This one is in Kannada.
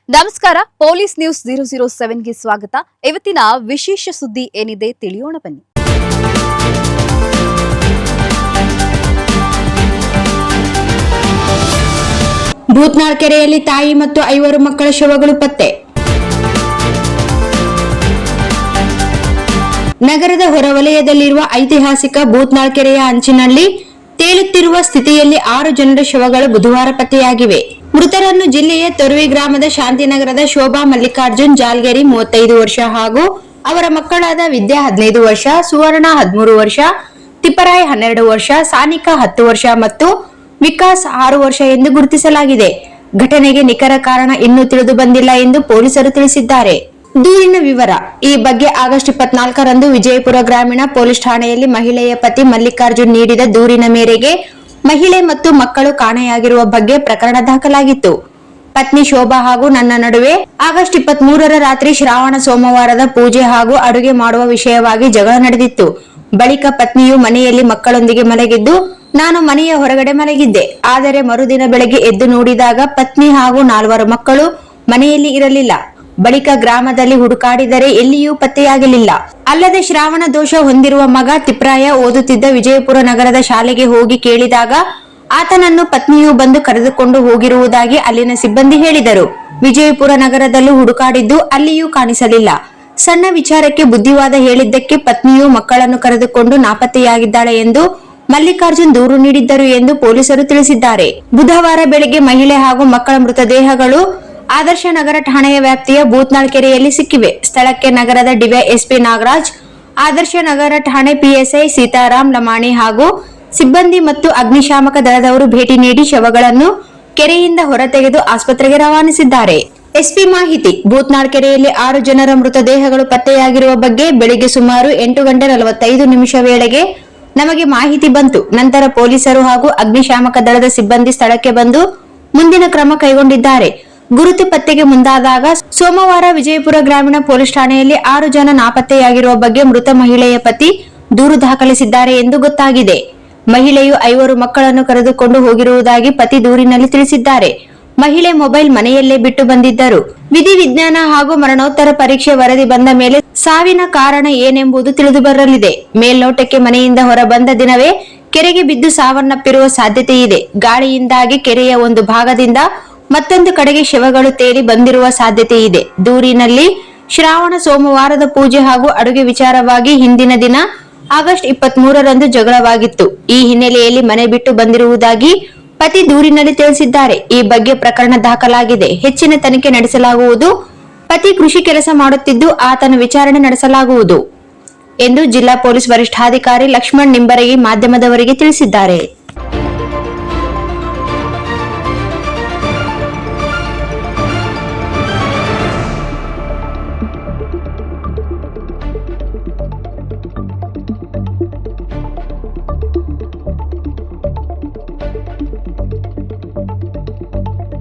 ನಮಸ್ಕಾರ, ಪೊಲೀಸ್ ನ್ಯೂಸ್ 007ಗೆ ಸ್ವಾಗತ. ಇವತ್ತಿನ ವಿಶೇಷ ಸುದ್ದಿ ಏನಿದೆ ತಿಳಿಯೋಣ ಬನ್ನಿ. ಭೂತ್ನಾಳ್ ಕೆರೆಯಲ್ಲಿ ತಾಯಿ ಮತ್ತು 5 ಮಕ್ಕಳ ಶವಗಳು ಪತ್ತೆ. ನಗರದ ಹೊರವಲಯದಲ್ಲಿರುವ ಐತಿಹಾಸಿಕ ಭೂತ್ನಾಳ್ ಕೆರೆಯ ಅಂಚಿನಲ್ಲಿ ತೇಲುತ್ತಿರುವ ಸ್ಥಿತಿಯಲ್ಲಿ 6 ಜನರ ಶವಗಳು ಬುಧವಾರ ಪತ್ತೆಯಾಗಿವೆ. ಮೃತರನ್ನು ಜಿಲ್ಲೆಯ ತೊರವಿ ಗ್ರಾಮದ ಶಾಂತಿನಗರದ ಶೋಭಾ ಮಲ್ಲಿಕಾರ್ಜುನ್ ಜಾಲ್ಗೇರಿ 35 ವರ್ಷ ಹಾಗೂ ಅವರ ಮಕ್ಕಳಾದ ವಿದ್ಯಾ 15 ವರ್ಷ, ಸುವರ್ಣ 13 ವರ್ಷ, ತಿಪ್ಪರಾಯ್ 12 ವರ್ಷ, ಸಾನಿಕಾ 10 ವರ್ಷ ಮತ್ತು ವಿಕಾಸ್ 6 ವರ್ಷ ಎಂದು ಗುರುತಿಸಲಾಗಿದೆ. ಘಟನೆಗೆ ನಿಖರ ಕಾರಣ ಇನ್ನೂ ತಿಳಿದು ಬಂದಿಲ್ಲ ಎಂದು ಪೊಲೀಸರು ತಿಳಿಸಿದ್ದಾರೆ. ದೂರಿನ ವಿವರ. ಈ ಬಗ್ಗೆ ಆಗಸ್ಟ್ 24ರಂದು ವಿಜಯಪುರ ಗ್ರಾಮೀಣ ಪೊಲೀಸ್ ಠಾಣೆಯಲ್ಲಿ ಮಹಿಳೆಯ ಪತಿ ಮಲ್ಲಿಕಾರ್ಜುನ್ ನೀಡಿದ ದೂರಿನ ಮೇರೆಗೆ ಮಹಿಳೆ ಮತ್ತು ಮಕ್ಕಳು ಕಾಣೆಯಾಗಿರುವ ಬಗ್ಗೆ ಪ್ರಕರಣ ದಾಖಲಾಗಿತ್ತು. ಪತ್ನಿ ಶೋಭಾ ಹಾಗೂ ನನ್ನ ನಡುವೆ ಆಗಸ್ಟ್ 23ರ ರಾತ್ರಿ ಶ್ರಾವಣ ಸೋಮವಾರದ ಪೂಜೆ ಹಾಗೂ ಅಡುಗೆ ಮಾಡುವ ವಿಷಯವಾಗಿ ಜಗಳ ನಡೆದಿತ್ತು. ಬಳಿಕ ಪತ್ನಿಯು ಮನೆಯಲ್ಲಿ ಮಕ್ಕಳೊಂದಿಗೆ ಮಲಗಿದ್ದು, ನಾನು ಮನೆಯ ಹೊರಗಡೆ ಮಲಗಿದ್ದೆ. ಆದರೆ ಮರುದಿನ ಬೆಳಗ್ಗೆ ಎದ್ದು ನೋಡಿದಾಗ ಪತ್ನಿ ಹಾಗೂ 4 ಮಕ್ಕಳು ಮನೆಯಲ್ಲಿ ಇರಲಿಲ್ಲ. ಬಳಿಕ ಗ್ರಾಮದಲ್ಲಿ ಹುಡುಕಾಡಿದರೆ ಎಲ್ಲಿಯೂ ಪತ್ತೆಯಾಗಲಿಲ್ಲ. ಅಲ್ಲದೆ ಶ್ರಾವಣ ದೋಷ ಹೊಂದಿರುವ ಮಗ ತಿಪ್ರಾಯ ಓದುತ್ತಿದ್ದ ವಿಜಯಪುರ ನಗರದ ಶಾಲೆಗೆ ಹೋಗಿ ಕೇಳಿದಾಗ ಆತನನ್ನು ಪತ್ನಿಯು ಬಂದು ಕರೆದುಕೊಂಡು ಹೋಗಿರುವುದಾಗಿ ಅಲ್ಲಿನ ಸಿಬ್ಬಂದಿ ಹೇಳಿದರು. ವಿಜಯಪುರ ನಗರದಲ್ಲೂ ಹುಡುಕಾಡಿದ್ದು ಅಲ್ಲಿಯೂ ಕಾಣಿಸಲಿಲ್ಲ. ಸಣ್ಣ ವಿಚಾರಕ್ಕೆ ಬುದ್ಧಿವಾದ ಹೇಳಿದ್ದಕ್ಕೆ ಪತ್ನಿಯು ಮಕ್ಕಳನ್ನು ಕರೆದುಕೊಂಡು ನಾಪತ್ತೆಯಾಗಿದ್ದಾಳೆ ಎಂದು ಮಲ್ಲಿಕಾರ್ಜುನ್ ದೂರು ನೀಡಿದ್ದರು ಎಂದು ಪೊಲೀಸರು ತಿಳಿಸಿದ್ದಾರೆ. ಬುಧವಾರ ಬೆಳಗ್ಗೆ ಮಹಿಳೆ ಹಾಗೂ ಮಕ್ಕಳ ಮೃತದೇಹಗಳು ಆದರ್ಶ ನಗರ ಠಾಣೆಯ ವ್ಯಾಪ್ತಿಯ ಭೂತ್ನಾಳ್ ಕೆರೆಯಲ್ಲಿ ಸಿಕ್ಕಿವೆ. ಸ್ಥಳಕ್ಕೆ ನಗರದ ಡಿವೈಎಸ್ಪಿ ನಾಗರಾಜ್, ಆದರ್ಶ ನಗರ ಠಾಣೆ ಪಿಎಸ್ಐ ಸೀತಾರಾಮ್ ಲಮಾಣಿ ಹಾಗೂ ಸಿಬ್ಬಂದಿ ಮತ್ತು ಅಗ್ನಿಶಾಮಕ ದಳದವರು ಭೇಟಿ ನೀಡಿ ಶವಗಳನ್ನು ಕೆರೆಯಿಂದ ಹೊರತೆಗೆದು ಆಸ್ಪತ್ರೆಗೆ ರವಾನಿಸಿದ್ದಾರೆ. ಎಸ್ಪಿ ಮಾಹಿತಿ. ಭೂತ್ನಾಳ್ ಕೆರೆಯಲ್ಲಿ 6 ಜನರ ಮೃತದೇಹಗಳು ಪತ್ತೆಯಾಗಿರುವ ಬಗ್ಗೆ ಬೆಳಿಗ್ಗೆ ಸುಮಾರು 8:45 ವೇಳೆಗೆ ನಮಗೆ ಮಾಹಿತಿ ಬಂತು. ನಂತರ ಪೊಲೀಸರು ಹಾಗೂ ಅಗ್ನಿಶಾಮಕ ದಳದ ಸಿಬ್ಬಂದಿ ಸ್ಥಳಕ್ಕೆ ಬಂದು ಮುಂದಿನ ಕ್ರಮ ಕೈಗೊಂಡಿದ್ದಾರೆ. ಗುರುತು ಪತ್ತೆಗೆ ಮುಂದಾದಾಗ ಸೋಮವಾರ ವಿಜಯಪುರ ಗ್ರಾಮೀಣ ಪೊಲೀಸ್ ಠಾಣೆಯಲ್ಲಿ 6 ಜನ ನಾಪತ್ತೆಯಾಗಿರುವ ಬಗ್ಗೆ ಮೃತ ಮಹಿಳೆಯ ಪತಿ ದೂರು ದಾಖಲಿಸಿದ್ದಾರೆ ಎಂದು ಗೊತ್ತಾಗಿದೆ. ಮಹಿಳೆಯು 5 ಮಕ್ಕಳನ್ನು ಕರೆದುಕೊಂಡು ಹೋಗಿರುವುದಾಗಿ ಪತಿ ದೂರಿನಲ್ಲಿ ತಿಳಿಸಿದ್ದಾರೆ. ಮಹಿಳೆ ಮೊಬೈಲ್ ಮನೆಯಲ್ಲೇ ಬಿಟ್ಟು ಬಂದಿದ್ದರು. ವಿಧಿವಿಜ್ಞಾನ ಹಾಗೂ ಮರಣೋತ್ತರ ಪರೀಕ್ಷೆ ವರದಿ ಬಂದ ಮೇಲೆ ಸಾವಿನ ಕಾರಣ ಏನೆಂಬುದು ತಿಳಿದು ಬರಲಿದೆ. ಮೇಲ್ನೋಟಕ್ಕೆ ಮನೆಯಿಂದ ಹೊರ ಬಂದ ದಿನವೇ ಕೆರೆಗೆ ಬಿದ್ದು ಸಾವನ್ನಪ್ಪಿರುವ ಸಾಧ್ಯತೆ ಇದೆ. ಗಾಳಿಯಿಂದಾಗಿ ಕೆರೆಯ ಒಂದು ಭಾಗದಿಂದ ಮತ್ತೊಂದು ಕಡೆಗೆ ಶವಗಳು ತೇಲಿ ಬಂದಿರುವ ಸಾಧ್ಯತೆ ಇದೆ. ದೂರಿನಲ್ಲಿ ಶ್ರಾವಣ ಸೋಮವಾರದ ಪೂಜೆ ಹಾಗೂ ಅಡುಗೆ ವಿಚಾರವಾಗಿ ಹಿಂದಿನ ದಿನ ಆಗಸ್ಟ್ 23ರಂದು ಜಗಳವಾಗಿತ್ತು. ಈ ಹಿನ್ನೆಲೆಯಲ್ಲಿ ಮನೆ ಬಿಟ್ಟು ಬಂದಿರುವುದಾಗಿ ಪತಿ ದೂರಿನಲ್ಲಿ ತಿಳಿಸಿದ್ದಾರೆ. ಈ ಬಗ್ಗೆ ಪ್ರಕರಣ ದಾಖಲಾಗಿದೆ. ಹೆಚ್ಚಿನ ತನಿಖೆ ನಡೆಸಲಾಗುವುದು. ಪತಿ ಕೃಷಿ ಕೆಲಸ ಮಾಡುತ್ತಿದ್ದು ಆತನ ವಿಚಾರಣೆ ನಡೆಸಲಾಗುವುದು ಎಂದು ಜಿಲ್ಲಾ ಪೊಲೀಸ್ ವರಿಷ್ಠಾಧಿಕಾರಿ ಲಕ್ಷ್ಮಣ್ ನಿಂಬರಗಿ ಮಾಧ್ಯಮದವರಿಗೆ ತಿಳಿಸಿದ್ದಾರೆ.